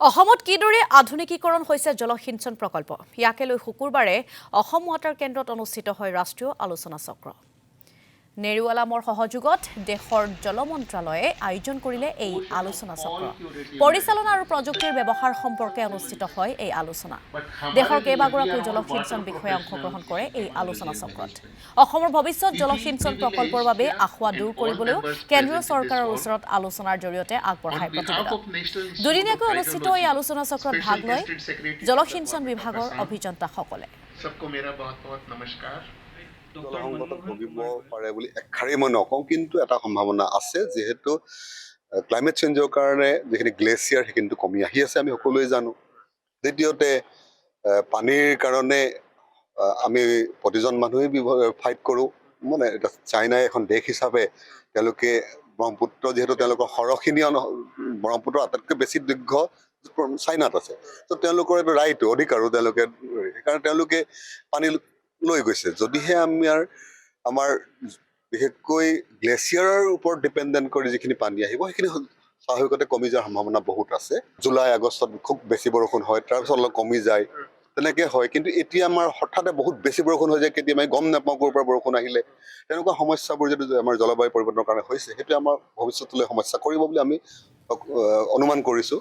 অসমত কিদৰে আধুনিকীকৰণ হৈছে জলসিঞ্চন প্ৰকল্প ইয়াকে লৈ শুকুৰবাৰে অসম ৱাটাৰ কেন্দ্ৰত অনুষ্ঠিত হয় ৰাষ্ট্ৰীয় আলোচনা চক্ৰ নেৰুৱালামৰ সহযোগত দেশৰ জল মন্ত্ৰালয়ে আয়োজন কৰিলে এই আলোচনা চক্ৰ পৰিচালনা আৰু প্ৰযুক্তিৰ ব্যৱহাৰ সম্পৰ্কে অনুষ্ঠিত হয় এই আলোচনা দেশৰ কেইবাগৰাকীও জলসিঞ্চন বিষয়ে অংশগ্ৰহণ কৰে এই আলোচনা চক্ৰত অসমৰ ভৱিষ্যত জলসিঞ্চন প্ৰকল্পৰ বাবে আশা দূৰ কৰিবলৈ কেন্দ্ৰীয় চৰকাৰৰ ওচৰত আলোচনাৰ জৰিয়তে আগবঢ়ায় প্ৰতিবেদন দুদিনীয়াকৈ অনুষ্ঠিত এই আলোচনা চক্ৰত ভাগ লয় জলসিঞ্চন বিভাগৰ অভিযন্তাসকলে জলসংকটত ভুগিব পাৰে বুলি এখাৰেই মই নকওঁ কিন্তু এটা সম্ভাৱনা আছে যেহেতু ক্লাইমেট চেঞ্জৰ কাৰণে যিখিনি গ্লেচিয়াৰ সেইখিনিতো কমি আহি আছে আমি সকলোৱে জানো দ্বিতীয়তে পানীৰ কাৰণে আমি প্ৰতিজন মানুহেই ফাইট কৰোঁ মানে এটা চাইনাই এখন দেশ হিচাপে তেওঁলোকে ব্ৰহ্মপুত্ৰ যিহেতু তেওঁলোকৰ সৰহখিনি ব্ৰহ্মপুত্ৰৰ আটাইতকৈ বেছি দীৰ্ঘ চাইনাত আছে ত' তেওঁলোকৰ এইটো ৰাইট অধিকাৰো তেওঁলোকে সেইকাৰণে তেওঁলোকে পানী লৈ গৈছে যদিহে আমাৰ বিশেষকৈ গ্লেচিয়াৰৰ ওপৰত ডিপেণ্ডেণ্ট কৰি যিখিনি পানী আহিব সেইখিনি স্বাভাৱিকতে কমি যোৱাৰ সম্ভাৱনা বহুত আছে জুলাই আগষ্টত খুব বেছি বৰষুণ হয় তাৰপিছত অলপ কমি যায় তেনেকৈ হয় কিন্তু এতিয়া আমাৰ হঠাতে বহুত বেছি বৰষুণ হৈ যায় কেতিয়াবা গম নাপাওঁ ক'ৰ পৰা বৰষুণ আহিলে তেনেকুৱা সমস্যাবোৰ যদি আমাৰ জলবায়ু পৰিৱৰ্তনৰ কাৰণে হৈছে সেইটোৱে আমাৰ ভৱিষ্যতলৈ সমস্যা কৰিব বুলি আমি অনুমান কৰিছোঁ